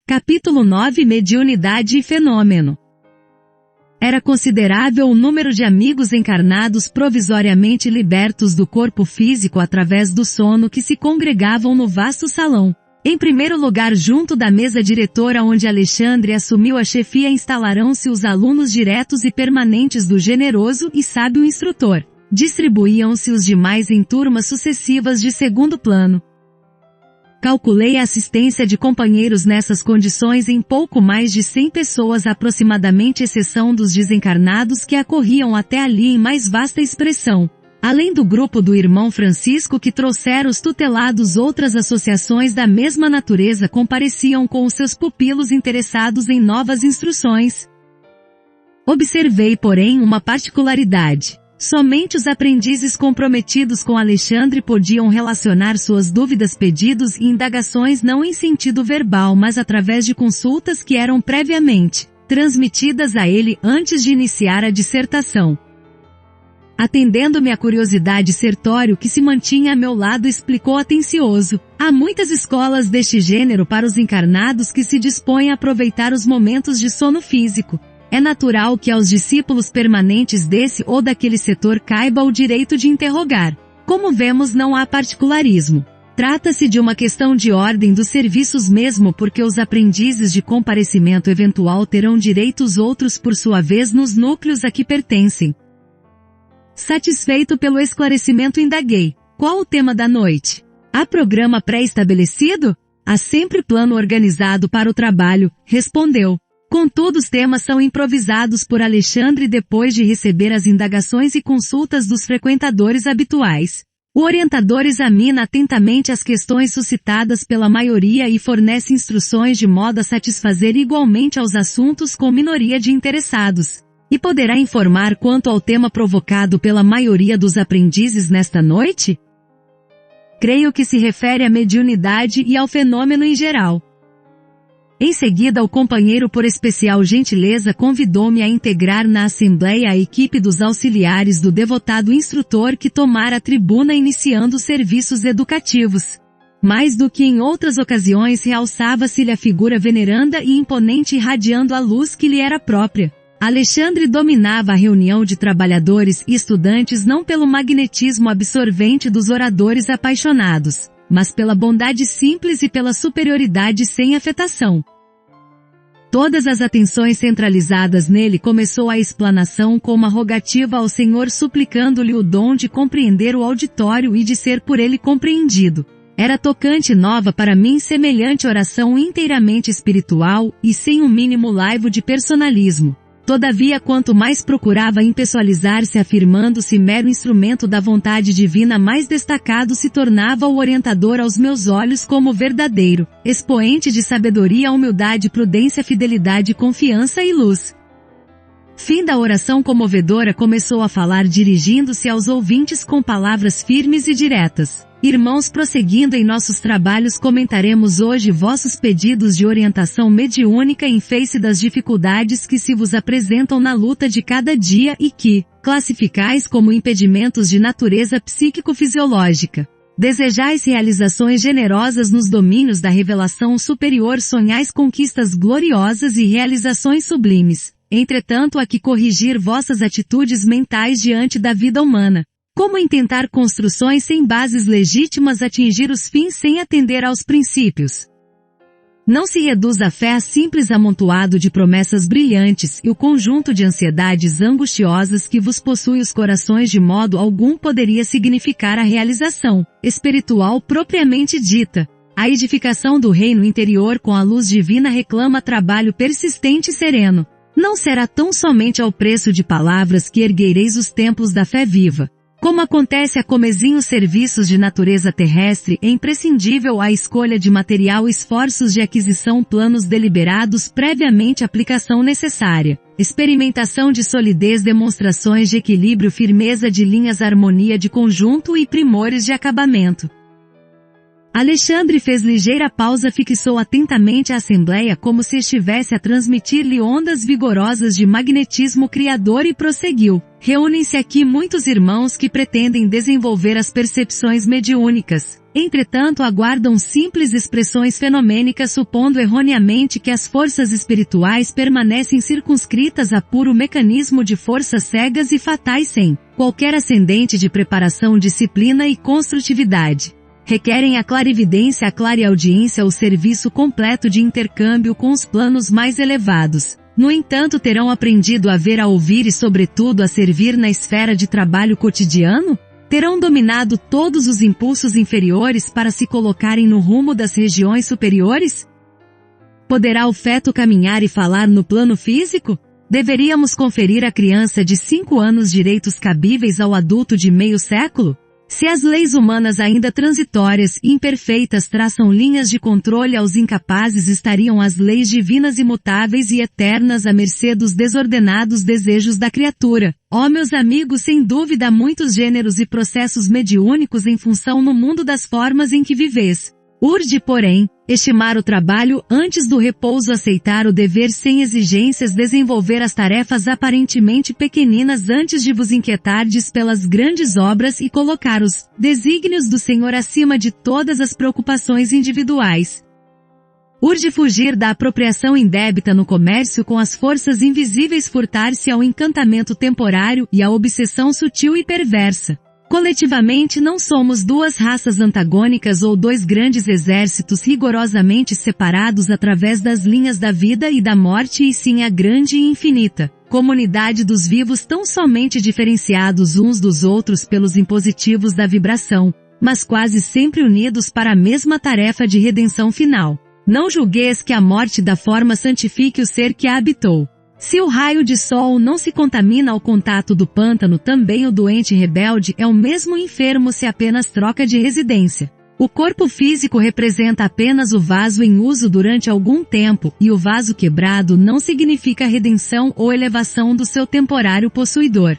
Capítulo 9 Mediunidade e Fenômeno. Era considerável o número de amigos encarnados provisoriamente libertos do corpo físico através do sono que se congregavam no vasto salão. Em primeiro lugar, junto da mesa diretora onde Alexandre assumiu a chefia, instalarão-se os alunos diretos e permanentes do generoso e sábio instrutor. Distribuíam-se os demais em turmas sucessivas de segundo plano. Calculei a assistência de companheiros nessas condições em pouco mais de 100 pessoas aproximadamente, exceção dos desencarnados que acorriam até ali em mais vasta expressão. Além do grupo do irmão Francisco que trouxera os tutelados, outras associações da mesma natureza compareciam com os seus pupilos interessados em novas instruções. Observei, porém, uma particularidade. Somente os aprendizes comprometidos com Alexandre podiam relacionar suas dúvidas, pedidos e indagações não em sentido verbal, mas através de consultas que eram previamente transmitidas a ele antes de iniciar a dissertação. Atendendo-me à curiosidade, Sertório, que se mantinha a meu lado, explicou atencioso: há muitas escolas deste gênero para os encarnados que se dispõem a aproveitar os momentos de sono físico. É natural que aos discípulos permanentes desse ou daquele setor caiba o direito de interrogar. Como vemos, não há particularismo. Trata-se de uma questão de ordem dos serviços mesmo, porque os aprendizes de comparecimento eventual terão direitos outros por sua vez nos núcleos a que pertencem. Satisfeito pelo esclarecimento, indaguei: qual o tema da noite? Há programa pré-estabelecido? Há sempre plano organizado para o trabalho, respondeu. Contudo, os temas são improvisados por Alexandre depois de receber as indagações e consultas dos frequentadores habituais. O orientador examina atentamente as questões suscitadas pela maioria e fornece instruções de modo a satisfazer igualmente aos assuntos com minoria de interessados. E poderá informar quanto ao tema provocado pela maioria dos aprendizes nesta noite? Creio que se refere à mediunidade e ao fenômeno em geral. Em seguida, o companheiro, por especial gentileza, convidou-me a integrar na assembleia a equipe dos auxiliares do devotado instrutor que tomara a tribuna iniciando os serviços educativos. Mais do que em outras ocasiões, realçava-se-lhe a figura veneranda e imponente, irradiando a luz que lhe era própria. Alexandre dominava a reunião de trabalhadores e estudantes não pelo magnetismo absorvente dos oradores apaixonados, mas pela bondade simples e pela superioridade sem afetação. Todas as atenções centralizadas nele, começou a explanação com uma rogativa ao Senhor, suplicando-lhe o dom de compreender o auditório e de ser por ele compreendido. Era tocante nova para mim semelhante oração, inteiramente espiritual e sem um mínimo laivo de personalismo. Todavia, quanto mais procurava impessoalizar-se, afirmando-se mero instrumento da vontade divina, mais destacado se tornava o orientador aos meus olhos como verdadeiro expoente de sabedoria, humildade, prudência, fidelidade, confiança e luz. Fim da oração comovedora, começou a falar dirigindo-se aos ouvintes com palavras firmes e diretas. Irmãos, prosseguindo em nossos trabalhos, comentaremos hoje vossos pedidos de orientação mediúnica em face das dificuldades que se vos apresentam na luta de cada dia e que classificais como impedimentos de natureza psíquico-fisiológica. Desejais realizações generosas nos domínios da revelação superior, sonhais conquistas gloriosas e realizações sublimes. Entretanto, há que corrigir vossas atitudes mentais diante da vida humana. Como intentar construções sem bases legítimas, atingir os fins sem atender aos princípios? Não se reduz a fé a simples amontoado de promessas brilhantes, e o conjunto de ansiedades angustiosas que vos possui os corações de modo algum poderia significar a realização espiritual propriamente dita. A edificação do reino interior com a luz divina reclama trabalho persistente e sereno. Não será tão somente ao preço de palavras que erguereis os templos da fé viva. Como acontece a comezinhos serviços de natureza terrestre, é imprescindível a escolha de material, esforços de aquisição, planos deliberados, previamente aplicação necessária, experimentação de solidez, demonstrações de equilíbrio, firmeza de linhas, harmonia de conjunto e primores de acabamento. Alexandre fez ligeira pausa, fixou atentamente a assembleia como se estivesse a transmitir-lhe ondas vigorosas de magnetismo criador e prosseguiu. Reúnem-se aqui muitos irmãos que pretendem desenvolver as percepções mediúnicas. Entretanto, aguardam simples expressões fenomênicas, supondo erroneamente que as forças espirituais permanecem circunscritas a puro mecanismo de forças cegas e fatais sem qualquer ascendente de preparação, disciplina e construtividade. Requerem a clarividência, a clareaudiência, o serviço completo de intercâmbio com os planos mais elevados. No entanto, terão aprendido a ver, a ouvir e sobretudo a servir na esfera de trabalho cotidiano? Terão dominado todos os impulsos inferiores para se colocarem no rumo das regiões superiores? Poderá o feto caminhar e falar no plano físico? Deveríamos conferir à criança de 5 anos direitos cabíveis ao adulto de meio século? Se as leis humanas ainda transitórias e imperfeitas traçam linhas de controle aos incapazes, estariam as leis divinas imutáveis e eternas à mercê dos desordenados desejos da criatura. Ó meus amigos, sem dúvida há muitos gêneros e processos mediúnicos em função no mundo das formas em que viveis. Urge, porém, estimar o trabalho antes do repouso, aceitar o dever sem exigências, desenvolver as tarefas aparentemente pequeninas antes de vos inquietardes pelas grandes obras e colocar os desígnios do Senhor acima de todas as preocupações individuais. Urge fugir da apropriação indébita no comércio com as forças invisíveis, furtar-se ao encantamento temporário e à obsessão sutil e perversa. Coletivamente não somos duas raças antagônicas ou dois grandes exércitos rigorosamente separados através das linhas da vida e da morte, e sim a grande e infinita comunidade dos vivos, tão somente diferenciados uns dos outros pelos impositivos da vibração, mas quase sempre unidos para a mesma tarefa de redenção final. Não julgueis que a morte da forma santifique o ser que a habitou. Se o raio de sol não se contamina ao contato do pântano, também o doente rebelde é o mesmo enfermo se apenas troca de residência. O corpo físico representa apenas o vaso em uso durante algum tempo, e o vaso quebrado não significa redenção ou elevação do seu temporário possuidor.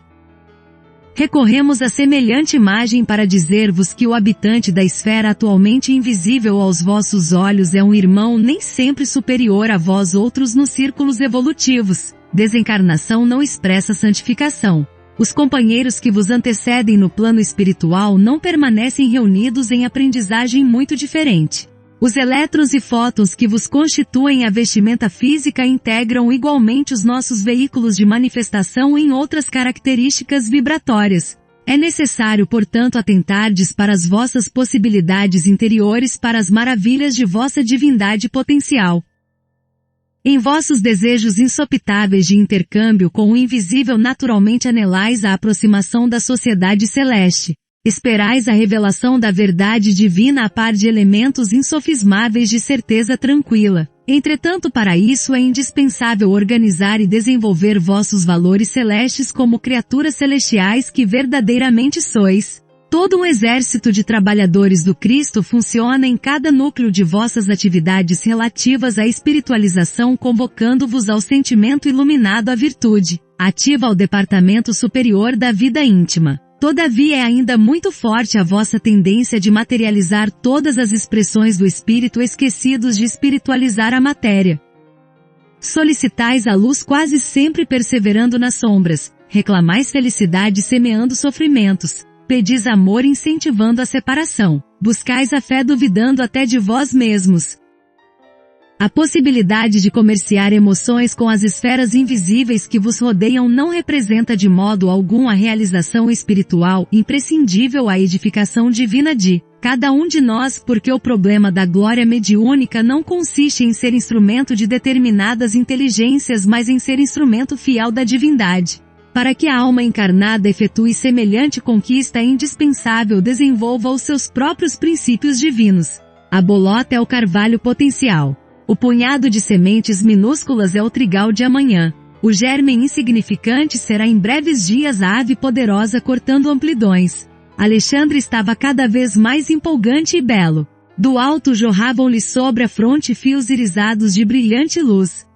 Recorremos a semelhante imagem para dizer-vos que o habitante da esfera atualmente invisível aos vossos olhos é um irmão nem sempre superior a vós outros nos círculos evolutivos. Desencarnação não expressa santificação. Os companheiros que vos antecedem no plano espiritual não permanecem reunidos em aprendizagem muito diferente. Os elétrons e fótons que vos constituem a vestimenta física integram igualmente os nossos veículos de manifestação em outras características vibratórias. É necessário, portanto, atentardes para as vossas possibilidades interiores, para as maravilhas de vossa divindade potencial. Em vossos desejos insopitáveis de intercâmbio com o invisível, naturalmente anelais a aproximação da sociedade celeste. Esperais a revelação da verdade divina a par de elementos insofismáveis de certeza tranquila. Entretanto, para isso é indispensável organizar e desenvolver vossos valores celestes como criaturas celestiais que verdadeiramente sois. Todo um exército de trabalhadores do Cristo funciona em cada núcleo de vossas atividades relativas à espiritualização, convocando-vos ao sentimento iluminado à virtude ativa, ao departamento superior da vida íntima. Todavia é ainda muito forte a vossa tendência de materializar todas as expressões do espírito, esquecidos de espiritualizar a matéria. Solicitais a luz quase sempre perseverando nas sombras, reclamais felicidade semeando sofrimentos, pedis amor incentivando a separação, buscais a fé duvidando até de vós mesmos. A possibilidade de comerciar emoções com as esferas invisíveis que vos rodeiam não representa de modo algum a realização espiritual imprescindível à edificação divina de cada um de nós, porque o problema da glória mediúnica não consiste em ser instrumento de determinadas inteligências, mas em ser instrumento fiel da divindade. Para que a alma encarnada efetue semelhante conquista é indispensável desenvolva os seus próprios princípios divinos. A bolota é o carvalho potencial. O punhado de sementes minúsculas é o trigal de amanhã. O germen insignificante será em breves dias a ave poderosa cortando amplidões. Alexandre estava cada vez mais empolgante e belo. Do alto jorravam-lhe sobre a fronte fios irisados de brilhante luz.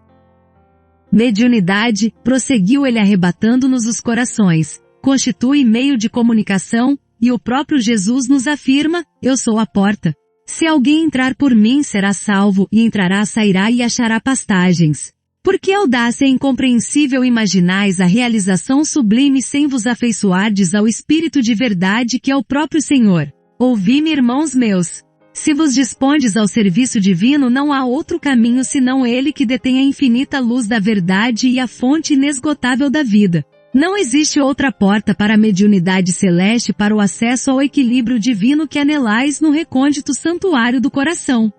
Mediunidade, prosseguiu ele arrebatando-nos os corações, constitui meio de comunicação, e o próprio Jesus nos afirma, eu sou a porta. Se alguém entrar por mim será salvo, e entrará, sairá e achará pastagens. Por que audácia incompreensível imaginais a realização sublime sem vos afeiçoardes ao Espírito de verdade que é o próprio Senhor? Ouvi-me, irmãos meus. Se vos dispondes ao serviço divino, não há outro caminho senão ele que detém a infinita luz da verdade e a fonte inesgotável da vida. Não existe outra porta para a mediunidade celeste, para o acesso ao equilíbrio divino que anelais no recôndito santuário do coração.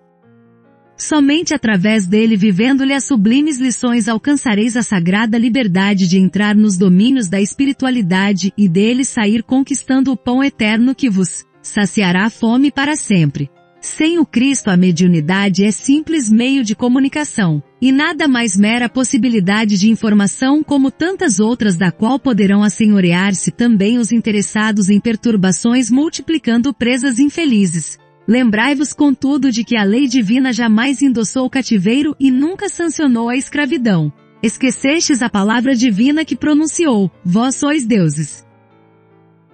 Somente através dele, vivendo-lhe as sublimes lições, alcançareis a sagrada liberdade de entrar nos domínios da espiritualidade e dele sair conquistando o pão eterno que vos saciará a fome para sempre. Sem o Cristo, a mediunidade é simples meio de comunicação, e nada mais mera possibilidade de informação como tantas outras da qual poderão assenhorear-se também os interessados em perturbações, multiplicando presas infelizes. Lembrai-vos, contudo, de que a lei divina jamais endossou o cativeiro e nunca sancionou a escravidão. Esquecestes a palavra divina que pronunciou: vós sois deuses.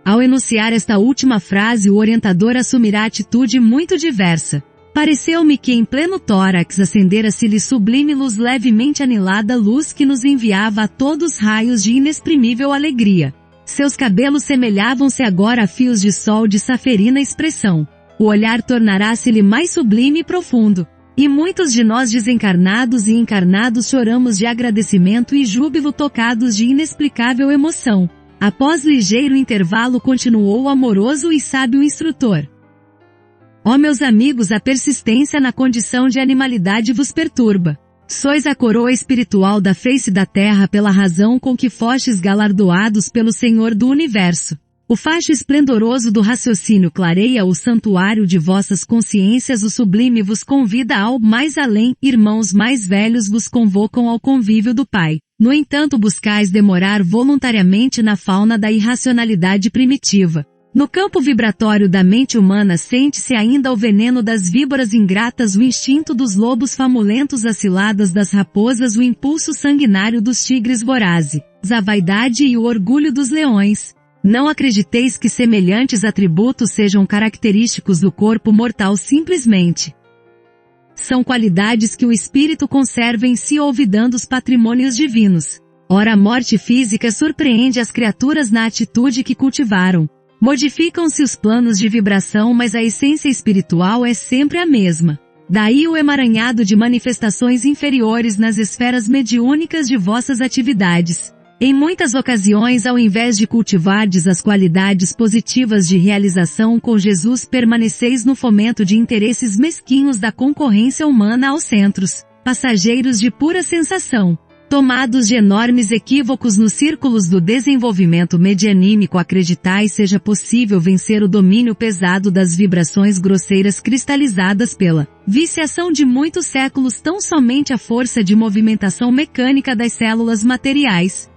Ao enunciar esta última frase, o orientador assumirá atitude muito diversa. Pareceu-me que em pleno tórax acendera-se-lhe sublime luz, levemente anilada luz que nos enviava a todos raios de inexprimível alegria. Seus cabelos semelhavam-se agora a fios de sol de saferina expressão. O olhar tornará-se-lhe mais sublime e profundo. E muitos de nós desencarnados e encarnados choramos de agradecimento e júbilo, tocados de inexplicável emoção. Após ligeiro intervalo, continuou o amoroso e sábio instrutor. Ó meus amigos, a persistência na condição de animalidade vos perturba. Sois a coroa espiritual da face da terra pela razão com que fostes galardoados pelo Senhor do Universo. O facho esplendoroso do raciocínio clareia o santuário de vossas consciências, o sublime vos convida ao mais além, irmãos mais velhos vos convocam ao convívio do Pai. No entanto, buscais demorar voluntariamente na fauna da irracionalidade primitiva. No campo vibratório da mente humana sente-se ainda o veneno das víboras ingratas, o instinto dos lobos famulentos, as ciladas das raposas, o impulso sanguinário dos tigres vorazes, a vaidade e o orgulho dos leões. Não acrediteis que semelhantes atributos sejam característicos do corpo mortal, simplesmente são qualidades que o espírito conserva em si, olvidando os patrimônios divinos. Ora, a morte física surpreende as criaturas na atitude que cultivaram. Modificam-se os planos de vibração, mas a essência espiritual é sempre a mesma. Daí o emaranhado de manifestações inferiores nas esferas mediúnicas de vossas atividades. Em muitas ocasiões, ao invés de cultivardes as qualidades positivas de realização com Jesus, permaneceis no fomento de interesses mesquinhos da concorrência humana aos centros passageiros de pura sensação. Tomados de enormes equívocos nos círculos do desenvolvimento medianímico, acreditais seja possível vencer o domínio pesado das vibrações grosseiras cristalizadas pela viciação de muitos séculos, tão somente a força de movimentação mecânica das células materiais.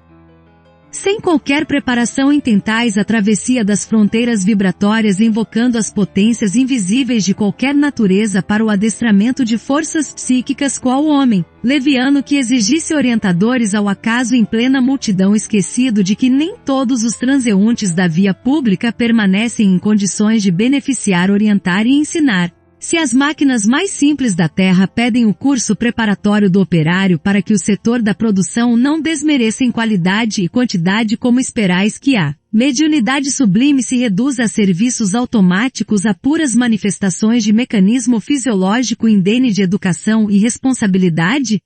Sem qualquer preparação, intentais a travessia das fronteiras vibratórias, invocando as potências invisíveis de qualquer natureza para o adestramento de forças psíquicas, qual homem leviano que exigisse orientadores ao acaso em plena multidão, esquecido de que nem todos os transeuntes da via pública permanecem em condições de beneficiar, orientar e ensinar. Se as máquinas mais simples da Terra pedem o curso preparatório do operário para que o setor da produção não desmereça em qualidade e quantidade, como esperais que a mediunidade sublime se reduza a serviços automáticos, a puras manifestações de mecanismo fisiológico indene de educação e responsabilidade?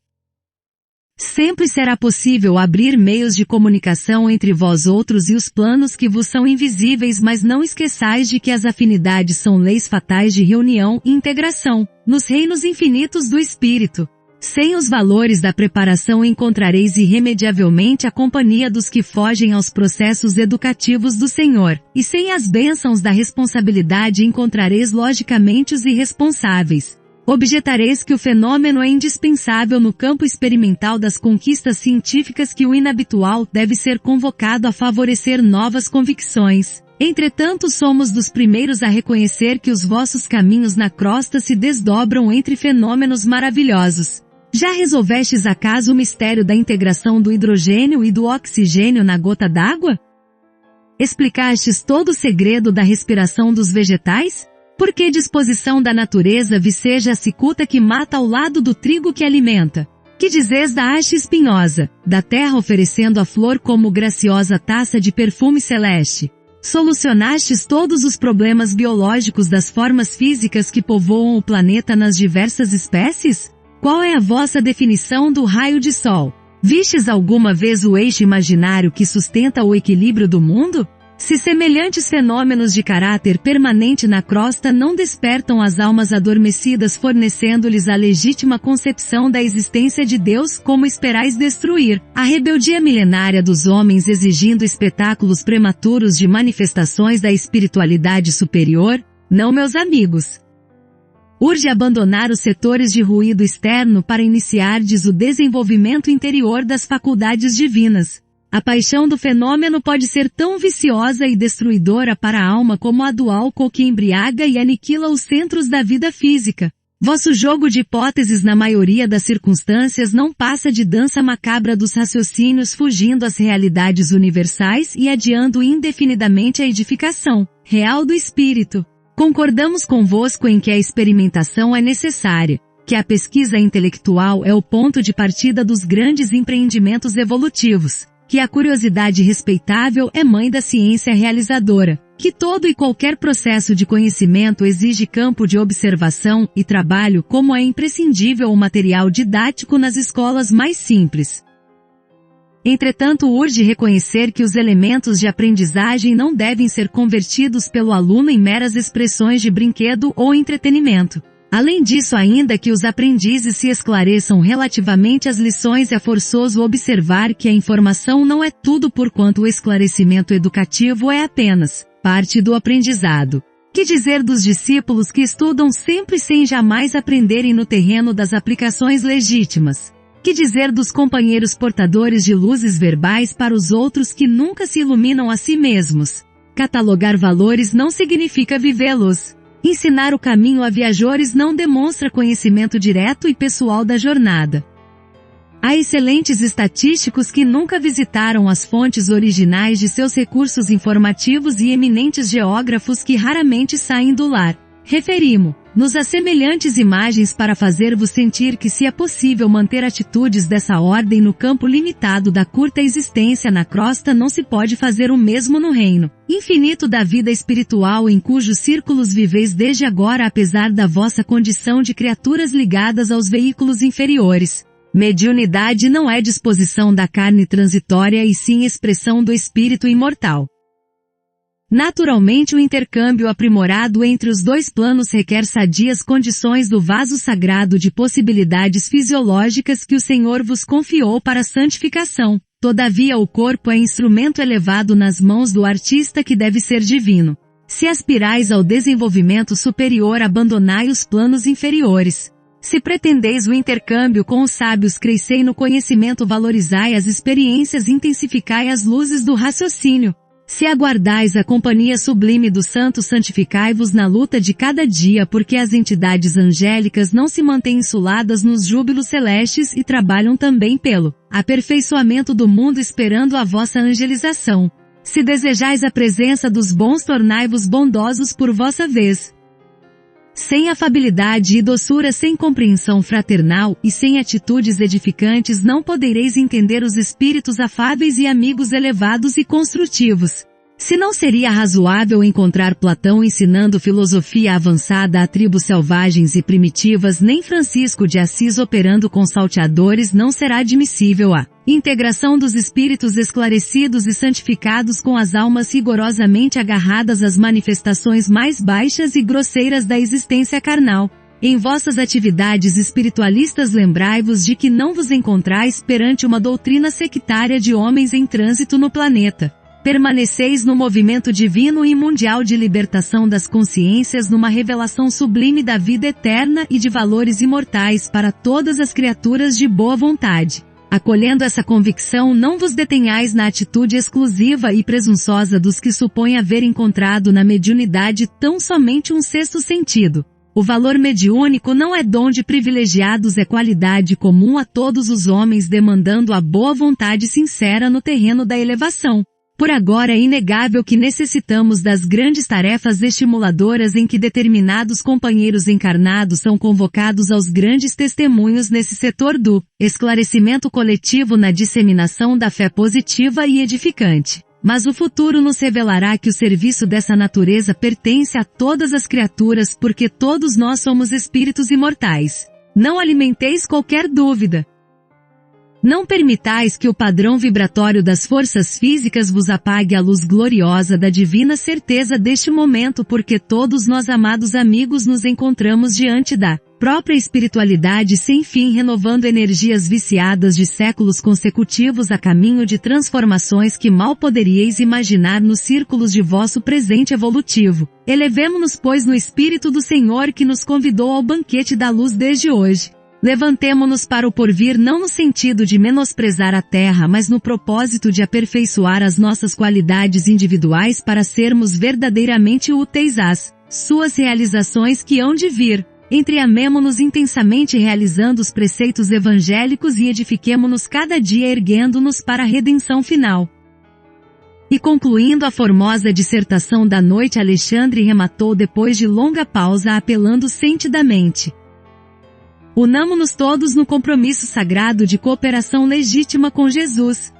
Sempre será possível abrir meios de comunicação entre vós outros e os planos que vos são invisíveis, mas não esqueçais de que as afinidades são leis fatais de reunião e integração, nos reinos infinitos do Espírito. Sem os valores da preparação encontrareis irremediavelmente a companhia dos que fogem aos processos educativos do Senhor, e sem as bênçãos da responsabilidade encontrareis logicamente os irresponsáveis. Objetareis que o fenômeno é indispensável no campo experimental das conquistas científicas, que o inabitual deve ser convocado a favorecer novas convicções. Entretanto, somos dos primeiros a reconhecer que os vossos caminhos na crosta se desdobram entre fenômenos maravilhosos. Já resolvestes acaso o mistério da integração do hidrogênio e do oxigênio na gota d'água? Explicastes todo o segredo da respiração dos vegetais? Por que disposição da natureza viceja a cicuta que mata ao lado do trigo que alimenta? Que dizes da haste espinhosa, da terra oferecendo a flor como graciosa taça de perfume celeste? Solucionastes todos os problemas biológicos das formas físicas que povoam o planeta nas diversas espécies? Qual é a vossa definição do raio de sol? Vistes alguma vez o eixo imaginário que sustenta o equilíbrio do mundo? Se semelhantes fenômenos de caráter permanente na crosta não despertam as almas adormecidas fornecendo-lhes a legítima concepção da existência de Deus, como esperais destruir a rebeldia milenária dos homens exigindo espetáculos prematuros de manifestações da espiritualidade superior? Não, meus amigos. Urge abandonar os setores de ruído externo para iniciardes o desenvolvimento interior das faculdades divinas. A paixão do fenômeno pode ser tão viciosa e destruidora para a alma como a do álcool que embriaga e aniquila os centros da vida física. Vosso jogo de hipóteses na maioria das circunstâncias não passa de dança macabra dos raciocínios fugindo às realidades universais e adiando indefinidamente a edificação real do espírito. Concordamos convosco em que a experimentação é necessária, que a pesquisa intelectual é o ponto de partida dos grandes empreendimentos evolutivos, que a curiosidade respeitável é mãe da ciência realizadora, que todo e qualquer processo de conhecimento exige campo de observação e trabalho como é imprescindível o material didático nas escolas mais simples. Entretanto, urge reconhecer que os elementos de aprendizagem não devem ser convertidos pelo aluno em meras expressões de brinquedo ou entretenimento. Além disso, ainda que os aprendizes se esclareçam relativamente às lições, é forçoso observar que a informação não é tudo porquanto o esclarecimento educativo é apenas parte do aprendizado. Que dizer dos discípulos que estudam sempre sem jamais aprenderem no terreno das aplicações legítimas? Que dizer dos companheiros portadores de luzes verbais para os outros que nunca se iluminam a si mesmos? Catalogar valores não significa vivê-los. Ensinar o caminho a viajores não demonstra conhecimento direto e pessoal da jornada. Há excelentes estatísticos que nunca visitaram as fontes originais de seus recursos informativos e eminentes geógrafos que raramente saem do lar. Referimo-nos a semelhantes imagens para fazer-vos sentir que se é possível manter atitudes dessa ordem no campo limitado da curta existência na crosta, não se pode fazer o mesmo no reino infinito da vida espiritual em cujos círculos viveis desde agora apesar da vossa condição de criaturas ligadas aos veículos inferiores. Mediunidade não é disposição da carne transitória e sim expressão do espírito imortal. Naturalmente, o intercâmbio aprimorado entre os dois planos requer sadias condições do vaso sagrado de possibilidades fisiológicas que o Senhor vos confiou para a santificação. Todavia, o corpo é instrumento elevado nas mãos do artista que deve ser divino. Se aspirais ao desenvolvimento superior, abandonai os planos inferiores. Se pretendeis o intercâmbio com os sábios, crescei no conhecimento, valorizai as experiências, intensificai as luzes do raciocínio. Se aguardais a companhia sublime dos santos, santificai-vos na luta de cada dia, porque as entidades angélicas não se mantêm insuladas nos júbilos celestes e trabalham também pelo aperfeiçoamento do mundo esperando a vossa angelização. Se desejais a presença dos bons, tornai-vos bondosos por vossa vez. Sem afabilidade e doçura, sem compreensão fraternal e sem atitudes edificantes não podereis entender os espíritos afáveis e amigos elevados e construtivos. Se não seria razoável encontrar Platão ensinando filosofia avançada a tribos selvagens e primitivas, nem Francisco de Assis operando com salteadores, não será admissível a integração dos espíritos esclarecidos e santificados com as almas rigorosamente agarradas às manifestações mais baixas e grosseiras da existência carnal. Em vossas atividades espiritualistas lembrai-vos de que não vos encontrais perante uma doutrina sectária de homens em trânsito no planeta. Permaneceis no movimento divino e mundial de libertação das consciências, numa revelação sublime da vida eterna e de valores imortais para todas as criaturas de boa vontade. Acolhendo essa convicção, não vos detenhais na atitude exclusiva e presunçosa dos que supõem haver encontrado na mediunidade tão somente um sexto sentido. O valor mediúnico não é dom de privilegiados, é qualidade comum a todos os homens, demandando a boa vontade sincera no terreno da elevação. Por agora é inegável que necessitamos das grandes tarefas estimuladoras em que determinados companheiros encarnados são convocados aos grandes testemunhos nesse setor do esclarecimento coletivo na disseminação da fé positiva e edificante. Mas o futuro nos revelará que o serviço dessa natureza pertence a todas as criaturas porque todos nós somos espíritos imortais. Não alimenteis qualquer dúvida. Não permitais que o padrão vibratório das forças físicas vos apague a luz gloriosa da divina certeza deste momento porque todos nós amados amigos nos encontramos diante da própria espiritualidade sem fim renovando energias viciadas de séculos consecutivos a caminho de transformações que mal poderíeis imaginar nos círculos de vosso presente evolutivo. Elevemo-nos pois no Espírito do Senhor que nos convidou ao banquete da luz desde hoje. Levantemo-nos para o porvir não no sentido de menosprezar a terra mas no propósito de aperfeiçoar as nossas qualidades individuais para sermos verdadeiramente úteis às suas realizações que hão de vir. Entreamemo-nos intensamente realizando os preceitos evangélicos e edifiquemo-nos cada dia erguendo-nos para a redenção final. E concluindo a formosa dissertação da noite Alexandre rematou depois de longa pausa apelando sentidamente. Unamo-nos todos no compromisso sagrado de cooperação legítima com Jesus.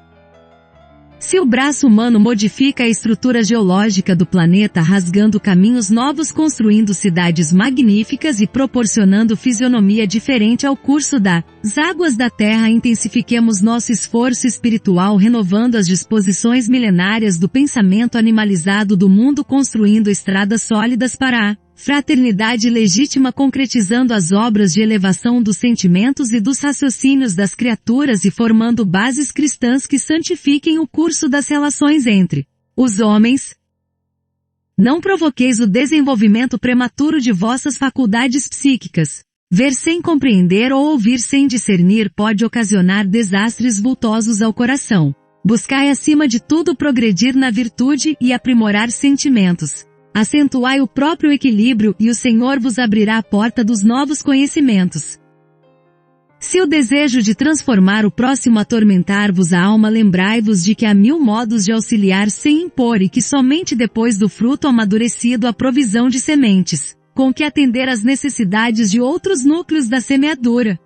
Se o braço humano modifica a estrutura geológica do planeta rasgando caminhos novos construindo cidades magníficas e proporcionando fisionomia diferente ao curso das águas da Terra intensifiquemos nosso esforço espiritual renovando as disposições milenárias do pensamento animalizado do mundo construindo estradas sólidas para a fraternidade legítima concretizando as obras de elevação dos sentimentos e dos raciocínios das criaturas e formando bases cristãs que santifiquem o curso das relações entre os homens. Não provoqueis o desenvolvimento prematuro de vossas faculdades psíquicas. Ver sem compreender ou ouvir sem discernir pode ocasionar desastres vultosos ao coração. Buscai acima de tudo progredir na virtude e aprimorar sentimentos. Acentuai o próprio equilíbrio e o Senhor vos abrirá a porta dos novos conhecimentos. Se o desejo de transformar o próximo atormentar-vos a alma lembrai-vos de que há 1000 modos de auxiliar sem impor e que somente depois do fruto amadurecido há provisão de sementes, com que atender às necessidades de outros núcleos da semeadura.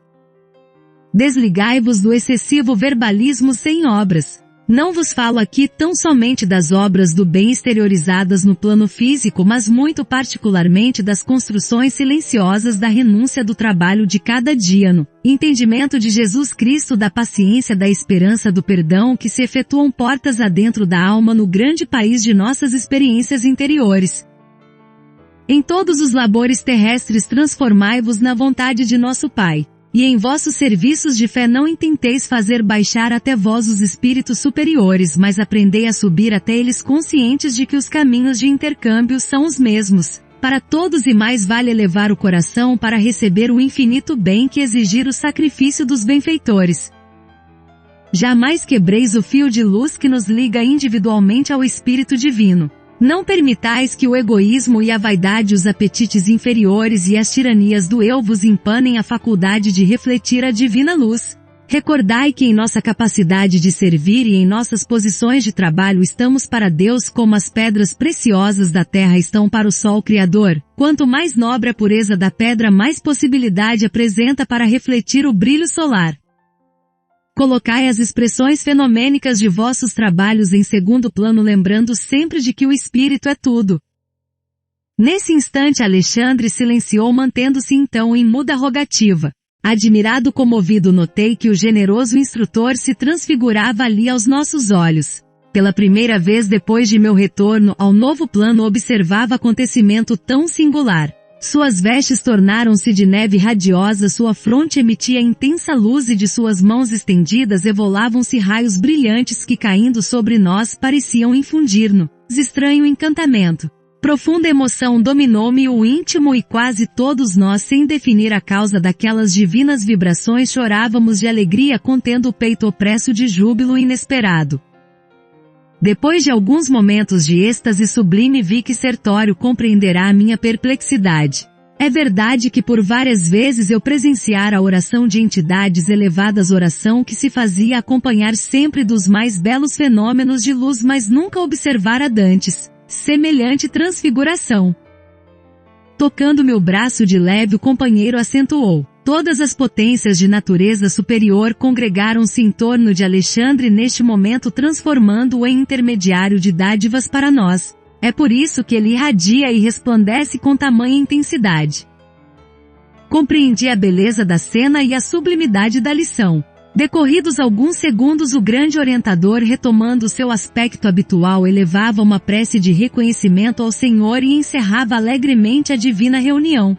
Desligai-vos do excessivo verbalismo sem obras. Não vos falo aqui tão somente das obras do bem exteriorizadas no plano físico mas muito particularmente das construções silenciosas da renúncia do trabalho de cada dia no entendimento de Jesus Cristo da paciência da esperança do perdão que se efetuam portas adentro da alma no grande país de nossas experiências interiores. Em todos os labores terrestres transformai-vos na vontade de nosso Pai. E em vossos serviços de fé não intenteis fazer baixar até vós os espíritos superiores, mas aprendei a subir até eles conscientes de que os caminhos de intercâmbio são os mesmos. Para todos e mais vale elevar o coração para receber o infinito bem que exigir o sacrifício dos benfeitores. Jamais quebreis o fio de luz que nos liga individualmente ao Espírito Divino. Não permitais que o egoísmo e a vaidade, os apetites inferiores e as tiranias do eu vos empanem a faculdade de refletir a divina luz. Recordai que em nossa capacidade de servir e em nossas posições de trabalho estamos para Deus como as pedras preciosas da terra estão para o sol criador. Quanto mais nobre a pureza da pedra, mais possibilidade apresenta para refletir o brilho solar. Colocai as expressões fenomênicas de vossos trabalhos em segundo plano lembrando sempre de que o Espírito é tudo. Nesse instante Alexandre silenciou mantendo-se então em muda rogativa. Admirado comovido notei que o generoso instrutor se transfigurava ali aos nossos olhos. Pela primeira vez depois de meu retorno ao novo plano observava acontecimento tão singular. Suas vestes tornaram-se de neve radiosa, sua fronte emitia intensa luz e de suas mãos estendidas evolavam-se raios brilhantes que caindo sobre nós pareciam infundir-nos estranho encantamento. Profunda emoção dominou-me o íntimo e quase todos nós sem definir a causa daquelas divinas vibrações chorávamos de alegria contendo o peito opresso de júbilo inesperado. Depois de alguns momentos de êxtase sublime vi que Sertório compreenderá a minha perplexidade. É verdade que por várias vezes eu presenciara a oração de entidades elevadas, oração que se fazia acompanhar sempre dos mais belos fenômenos de luz, mas nunca observara dantes semelhante transfiguração. Tocando meu braço de leve, o companheiro acentuou: todas as potências de natureza superior congregaram-se em torno de Alexandre neste momento, transformando-o em intermediário de dádivas para nós. É por isso que ele irradia e resplandece com tamanha intensidade. Compreendi a beleza da cena e a sublimidade da lição. Decorridos alguns segundos, o grande orientador, retomando seu aspecto habitual, elevava uma prece de reconhecimento ao Senhor e encerrava alegremente a divina reunião.